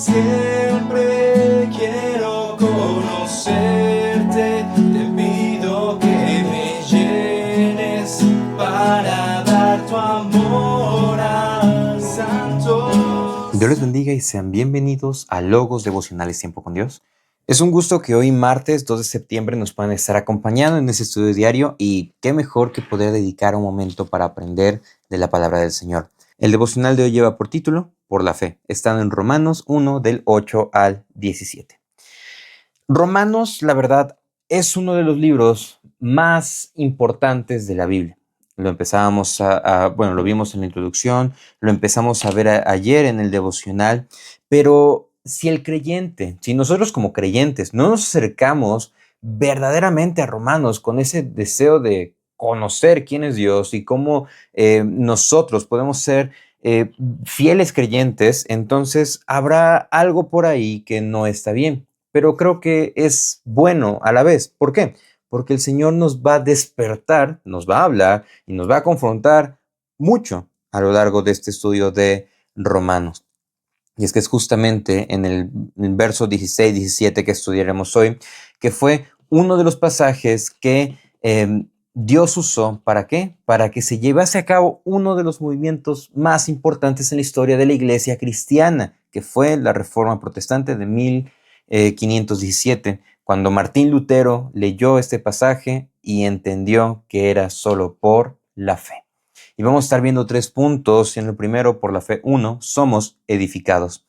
Siempre quiero conocerte, te pido que me llenes para dar tu amor al santo. Dios les bendiga y sean bienvenidos a Logos Devocionales Tiempo con Dios. Es un gusto que hoy martes 2 de septiembre nos puedan estar acompañando en este estudio diario y qué mejor que poder dedicar un momento para aprender de la palabra del Señor. El devocional de hoy lleva por título Por la fe, estando en Romanos 1 del 8 al 17. Romanos, la verdad, es uno de los libros más importantes de la Biblia. Lo empezábamos lo vimos en la introducción, lo empezamos a ver ayer en el devocional, pero si nosotros como creyentes no nos acercamos verdaderamente a Romanos con ese deseo de conocer quién es Dios y cómo nosotros podemos ser fieles creyentes, entonces habrá algo por ahí que no está bien. Pero creo que es bueno a la vez. ¿Por qué? Porque el Señor nos va a despertar, nos va a hablar y nos va a confrontar mucho a lo largo de este estudio de Romanos. Y es que es justamente en el verso 16, 17 que estudiaremos hoy, que fue uno de los pasajes que Dios usó, ¿para qué? Para que se llevase a cabo uno de los movimientos más importantes en la historia de la iglesia cristiana, que fue la Reforma Protestante de 1517, cuando Martín Lutero leyó este pasaje y entendió que era solo por la fe. Y vamos a estar viendo 3 puntos. En el primero, por la fe, 1, somos edificados.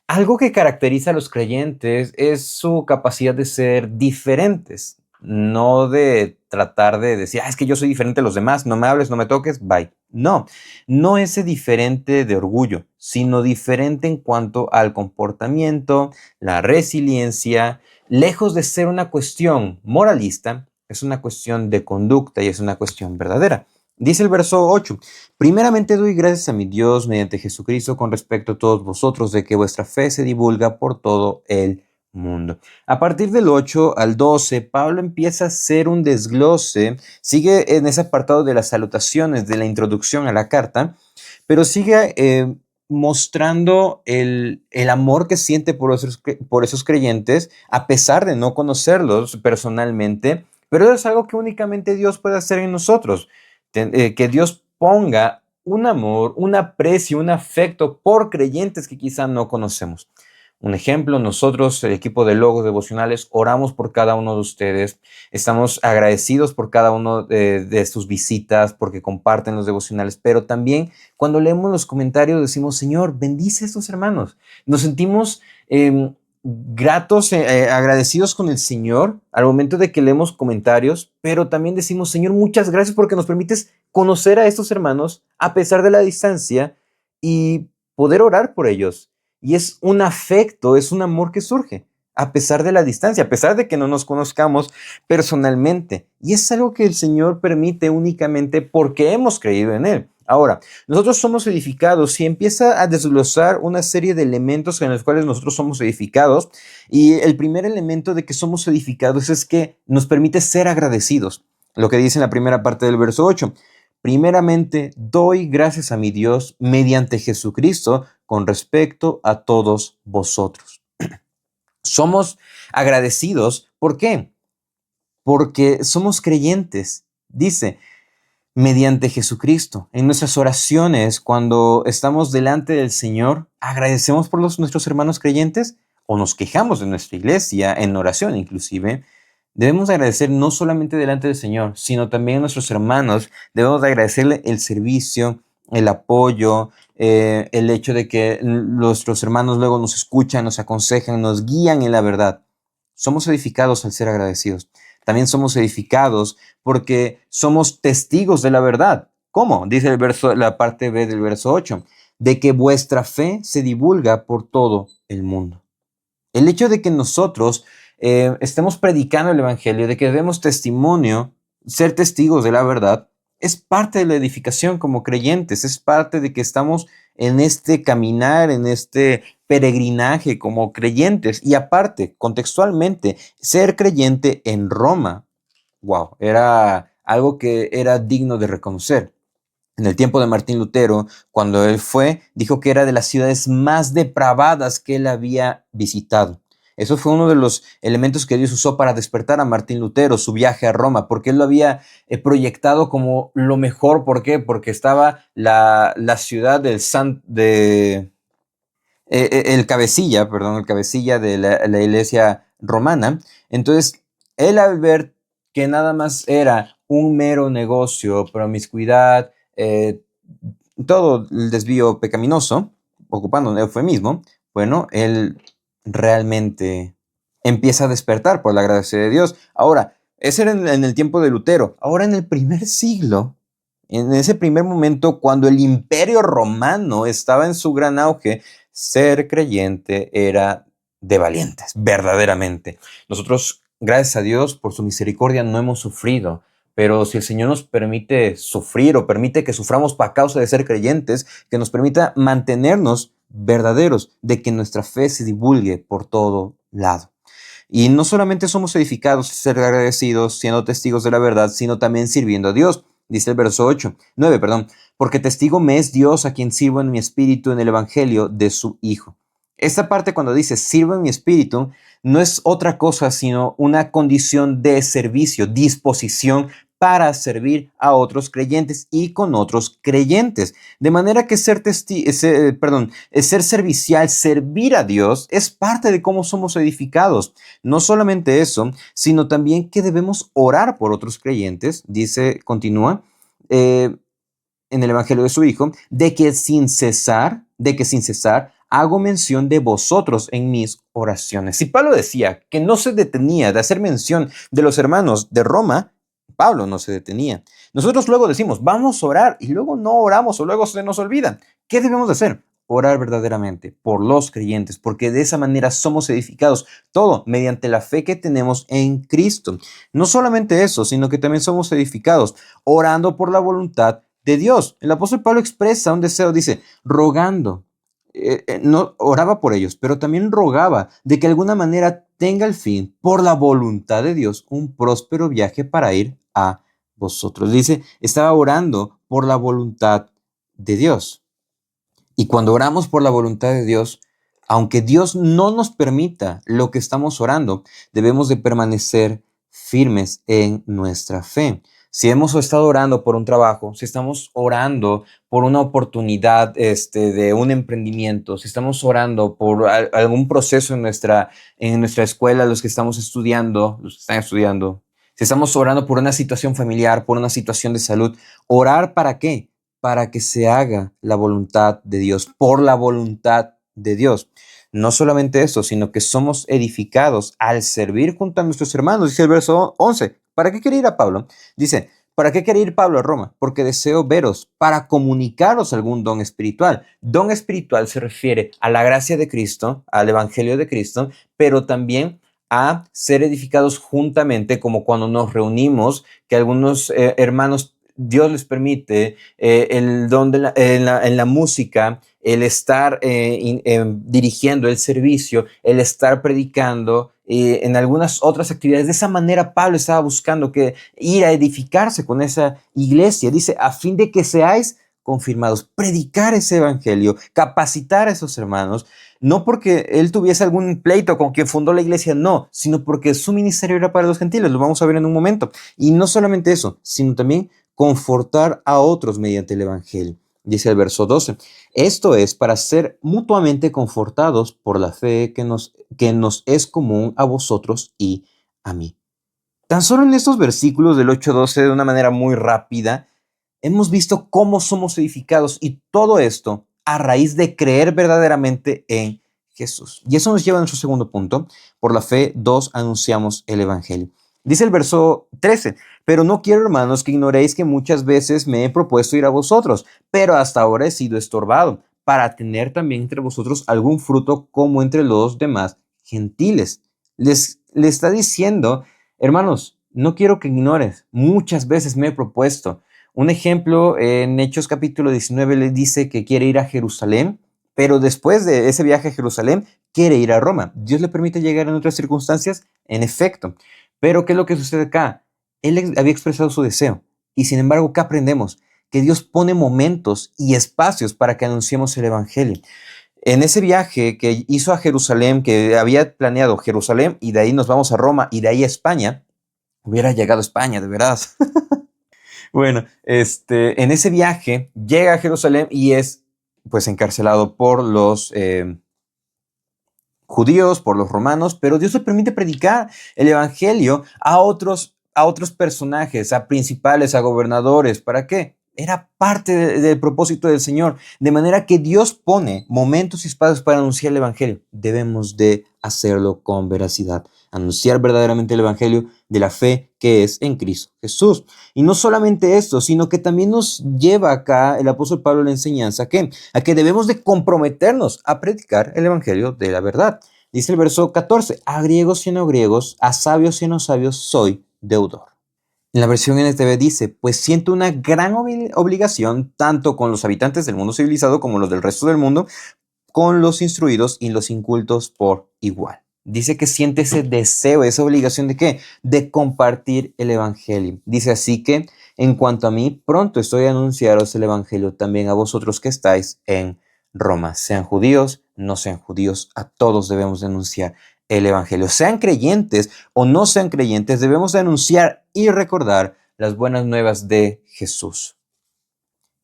Algo que caracteriza a los creyentes es su capacidad de ser diferentes, no de tratar de decir, es que yo soy diferente a los demás, no me hables, no me toques, bye. No, no ese diferente de orgullo, sino diferente en cuanto al comportamiento, la resiliencia, lejos de ser una cuestión moralista, es una cuestión de conducta y es una cuestión verdadera. Dice el verso 8, primeramente doy gracias a mi Dios mediante Jesucristo con respecto a todos vosotros de que vuestra fe se divulga por todo el mundo. A partir del 8 al 12, Pablo empieza a hacer un desglose, sigue en ese apartado de las salutaciones, de la introducción a la carta, pero sigue mostrando el amor que siente por esos creyentes, a pesar de no conocerlos personalmente, pero es algo que únicamente Dios puede hacer en nosotros. Que Dios ponga un amor, un aprecio, un afecto por creyentes que quizá no conocemos. Un ejemplo, nosotros, el equipo de Logos Devocionales, oramos por cada uno de ustedes, estamos agradecidos por cada uno de sus visitas, porque comparten los devocionales, pero también cuando leemos los comentarios decimos, Señor, bendice a estos hermanos. Nos sentimos gratos, agradecidos con el Señor al momento de que leemos comentarios, pero también decimos, Señor, muchas gracias porque nos permites conocer a estos hermanos a pesar de la distancia y poder orar por ellos. Y es un afecto, es un amor que surge a pesar de la distancia, a pesar de que no nos conozcamos personalmente. Y es algo que el Señor permite únicamente porque hemos creído en Él. Ahora, nosotros somos edificados y empieza a desglosar una serie de elementos en los cuales nosotros somos edificados. Y el primer elemento de que somos edificados es que nos permite ser agradecidos. Lo que dice en la primera parte del verso 8. Primeramente, doy gracias a mi Dios mediante Jesucristo con respecto a todos vosotros. Somos agradecidos. ¿Por qué? Porque somos creyentes. Dice, mediante Jesucristo. En nuestras oraciones, cuando estamos delante del Señor, agradecemos por nuestros hermanos creyentes o nos quejamos de nuestra iglesia en oración inclusive. Debemos agradecer no solamente delante del Señor, sino también a nuestros hermanos. Debemos agradecerle el servicio, el apoyo, el hecho de que nuestros hermanos luego nos escuchan, nos aconsejan, nos guían en la verdad. Somos edificados al ser agradecidos. También somos edificados porque somos testigos de la verdad. ¿Cómo? Dice la parte B del verso 8, de que vuestra fe se divulga por todo el mundo. El hecho de que nosotros estemos predicando el evangelio, de que demos testimonio, ser testigos de la verdad, es parte de la edificación como creyentes, es parte de que estamos en este caminar, en este peregrinaje como creyentes. Y aparte, contextualmente, ser creyente en Roma, wow, era algo que era digno de reconocer. En el tiempo de Martín Lutero, cuando él fue, dijo que era de las ciudades más depravadas que él había visitado. Eso fue uno de los elementos que Dios usó para despertar a Martín Lutero, su viaje a Roma, porque él lo había proyectado como lo mejor. ¿Por qué? Porque estaba la ciudad el cabecilla, perdón, el cabecilla de la iglesia romana. Entonces, él al ver que nada más era un mero negocio, promiscuidad, todo el desvío pecaminoso, ocupando un eufemismo, bueno, él realmente empieza a despertar por la gracia de Dios. Ahora, ese era en el tiempo de Lutero. Ahora en el primer siglo, en ese primer momento, cuando el imperio romano estaba en su gran auge, ser creyente era de valientes, verdaderamente. Nosotros, gracias a Dios, por su misericordia, no hemos sufrido. Pero si el Señor nos permite sufrir o permite que suframos por causa de ser creyentes, que nos permita mantenernos verdaderos, de que nuestra fe se divulgue por todo lado. Y no solamente somos edificados, ser agradecidos, siendo testigos de la verdad, sino también sirviendo a Dios. Dice el verso 9, perdón, porque testigo me es Dios a quien sirvo en mi espíritu en el evangelio de su Hijo. Esta parte cuando dice sirvo en mi espíritu, no es otra cosa sino una condición de servicio, disposición para servir a otros creyentes y con otros creyentes. De manera que ser servicial, servir a Dios, es parte de cómo somos edificados. No solamente eso, sino también que debemos orar por otros creyentes, continúa, en el Evangelio de su Hijo, de que sin cesar, hago mención de vosotros en mis oraciones. Si Pablo decía que no se detenía de hacer mención de los hermanos de Roma, Pablo no se detenía. Nosotros luego decimos, vamos a orar, y luego no oramos o luego se nos olvida. ¿Qué debemos de hacer? Orar verdaderamente por los creyentes, porque de esa manera somos edificados, todo mediante la fe que tenemos en Cristo. No solamente eso, sino que también somos edificados orando por la voluntad de Dios. El apóstol Pablo expresa un deseo, dice, rogando. No oraba por ellos, pero también rogaba de que de alguna manera tenga el fin, por la voluntad de Dios, un próspero viaje para ir a vosotros. Dice, estaba orando por la voluntad de Dios. Y cuando oramos por la voluntad de Dios, aunque Dios no nos permita lo que estamos orando, debemos de permanecer firmes en nuestra fe. Si hemos estado orando por un trabajo, si estamos orando por una oportunidad de un emprendimiento, si estamos orando por algún proceso en nuestra escuela, los que estamos estudiando, los que están estudiando, si estamos orando por una situación familiar, por una situación de salud, ¿orar para qué? Para que se haga la voluntad de Dios, por la voluntad de Dios. No solamente eso, sino que somos edificados al servir junto a nuestros hermanos. Dice el verso 11. ¿Para qué quiere ir a Pablo? Dice, ¿para qué quiere ir Pablo a Roma? Porque deseo veros para comunicaros algún don espiritual. Don espiritual se refiere a la gracia de Cristo, al evangelio de Cristo, pero también a ser edificados juntamente, como cuando nos reunimos, que algunos hermanos, Dios les permite el don en la música, el estar dirigiendo el servicio, el estar predicando, en algunas otras actividades. De esa manera Pablo estaba buscando ir a edificarse con esa iglesia. Dice, a fin de que seáis confirmados, predicar ese evangelio, capacitar a esos hermanos, no porque él tuviese algún pleito con quien fundó la iglesia, no, sino porque su ministerio era para los gentiles, lo vamos a ver en un momento. Y no solamente eso, sino también confortar a otros mediante el evangelio. Dice el verso 12, esto es para ser mutuamente confortados por la fe que nos es común a vosotros y a mí. Tan solo en estos versículos del 8-12, de una manera muy rápida, hemos visto cómo somos edificados, y todo esto a raíz de creer verdaderamente en Jesús. Y eso nos lleva a nuestro segundo punto. Por la fe, 2, anunciamos el evangelio. Dice el verso 13, pero no quiero, hermanos, que ignoréis que muchas veces me he propuesto ir a vosotros, pero hasta ahora he sido estorbado, para tener también entre vosotros algún fruto como entre los demás gentiles. Les está diciendo, hermanos, no quiero que ignores, muchas veces me he propuesto. Un ejemplo, en Hechos capítulo 19 le dice que quiere ir a Jerusalén, pero después de ese viaje a Jerusalén, quiere ir a Roma. ¿Dios le permite llegar en otras circunstancias? En efecto. Pero ¿qué es lo que sucede acá? Él había expresado su deseo. Y sin embargo, ¿qué aprendemos? que Dios pone momentos y espacios para que anunciemos el Evangelio. En ese viaje que hizo a Jerusalén, que había planeado Jerusalén y de ahí nos vamos a Roma y de ahí a España, hubiera llegado a España, de verdad. Bueno, en ese viaje llega a Jerusalén y es pues encarcelado por los judíos, por los romanos, pero Dios le permite predicar el evangelio a otros personajes, a principales, a gobernadores. ¿Para qué? Era parte del propósito del Señor. De manera que Dios pone momentos y espacios para anunciar el evangelio. Debemos de hacerlo con veracidad. Anunciar verdaderamente el evangelio de la fe que es en Cristo Jesús. Y no solamente esto, sino que también nos lleva acá el apóstol Pablo la enseñanza a que debemos de comprometernos a predicar el evangelio de la verdad. Dice el verso 14, a griegos y a no griegos, a sabios y a no sabios, soy deudor. En la versión NTV dice, pues siento una gran obligación tanto con los habitantes del mundo civilizado como los del resto del mundo, con los instruidos y los incultos por igual. Dice que siente ese deseo, esa obligación de ¿qué? De compartir el evangelio. Dice así que, en cuanto a mí, pronto estoy a anunciaros el evangelio también a vosotros que estáis en Roma. Sean judíos, no sean judíos, a todos debemos denunciar el evangelio. Sean creyentes o no sean creyentes, debemos denunciar y recordar las buenas nuevas de Jesús.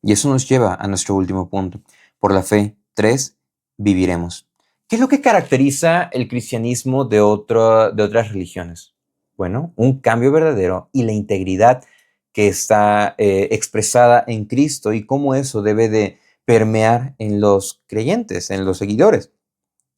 Y eso nos lleva a nuestro último punto. Por la fe, 3, viviremos. ¿Qué es lo que caracteriza el cristianismo de otras religiones? Bueno, un cambio verdadero y la integridad que está expresada en Cristo y cómo eso debe de permear en los creyentes, en los seguidores.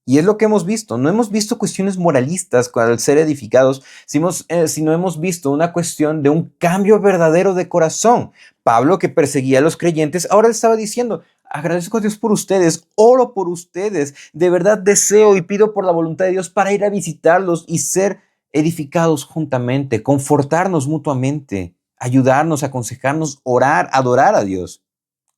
Y es lo que hemos visto. No hemos visto cuestiones moralistas al ser edificados, sino hemos visto una cuestión de un cambio verdadero de corazón. Pablo, que perseguía a los creyentes, ahora estaba diciendo, agradezco a Dios por ustedes, oro por ustedes, de verdad deseo y pido por la voluntad de Dios para ir a visitarlos y ser edificados juntamente, confortarnos mutuamente, ayudarnos, aconsejarnos, orar, adorar a Dios.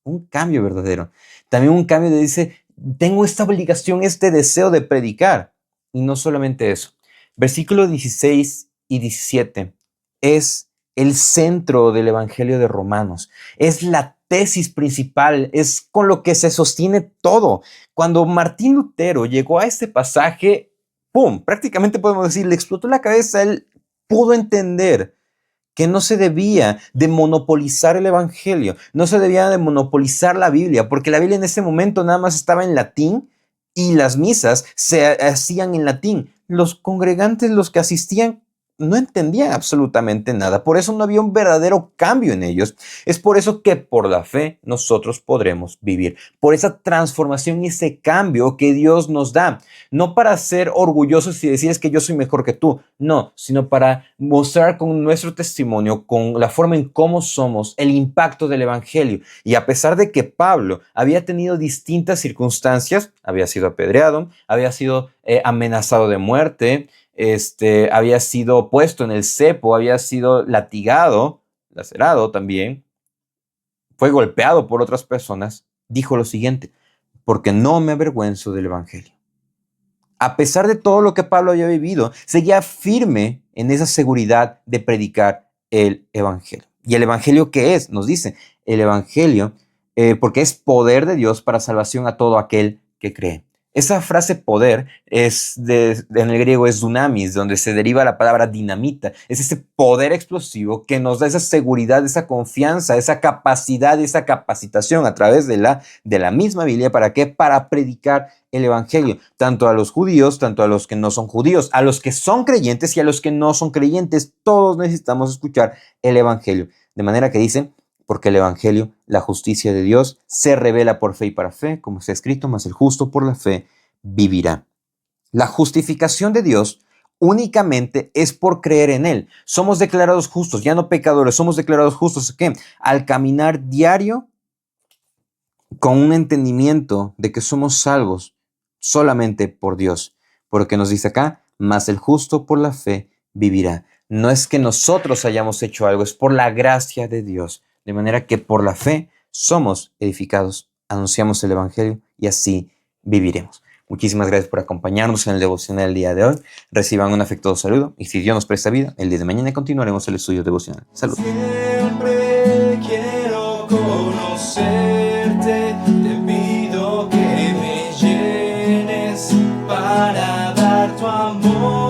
Un cambio verdadero. También un cambio de dice, tengo esta obligación, este deseo de predicar. Y no solamente eso. Versículos 16 y 17 es el centro del Evangelio de Romanos. Es la tesis principal, es con lo que se sostiene todo. Cuando Martín Lutero llegó a este pasaje, ¡pum! Prácticamente podemos decir, le explotó la cabeza. Él pudo entender que no se debía de monopolizar el evangelio, no se debía de monopolizar la Biblia, porque la Biblia en ese momento nada más estaba en latín y las misas se hacían en latín. Los congregantes, los que asistían, no entendían absolutamente nada. Por eso no había un verdadero cambio en ellos. Es por eso que por la fe nosotros podremos vivir. Por esa transformación y ese cambio que Dios nos da. No para ser orgullosos y decir es que yo soy mejor que tú. No, sino para mostrar con nuestro testimonio, con la forma en cómo somos, el impacto del evangelio. Y a pesar de que Pablo había tenido distintas circunstancias, había sido apedreado, había sido amenazado de muerte, había sido puesto en el cepo, había sido latigado, lacerado también, fue golpeado por otras personas, dijo lo siguiente, porque no me avergüenzo del evangelio. A pesar de todo lo que Pablo había vivido, seguía firme en esa seguridad de predicar el evangelio. ¿Y el evangelio qué es? Nos dice, el evangelio, porque es poder de Dios para salvación a todo aquel que cree. Esa frase poder en el griego es dunamis, donde se deriva la palabra dinamita. Es ese poder explosivo que nos da esa seguridad, esa confianza, esa capacidad, esa capacitación a través de la misma Biblia. ¿Para qué? Para predicar el evangelio, tanto a los judíos, tanto a los que no son judíos, a los que son creyentes y a los que no son creyentes. Todos necesitamos escuchar el evangelio. De manera que dicen, porque el evangelio, la justicia de Dios, se revela por fe y para fe, como está escrito, mas el justo por la fe vivirá. La justificación de Dios únicamente es por creer en Él. Somos declarados justos, ya no pecadores, somos declarados justos. ¿Qué? Al caminar diario con un entendimiento de que somos salvos solamente por Dios. Porque nos dice acá, mas el justo por la fe vivirá. No es que nosotros hayamos hecho algo, es por la gracia de Dios. De manera que por la fe somos edificados, anunciamos el evangelio y así viviremos. Muchísimas gracias por acompañarnos en el devocional del día de hoy. Reciban un afectuoso saludo y si Dios nos presta vida, el día de mañana continuaremos el estudio devocional. Saludos. Siempre quiero amor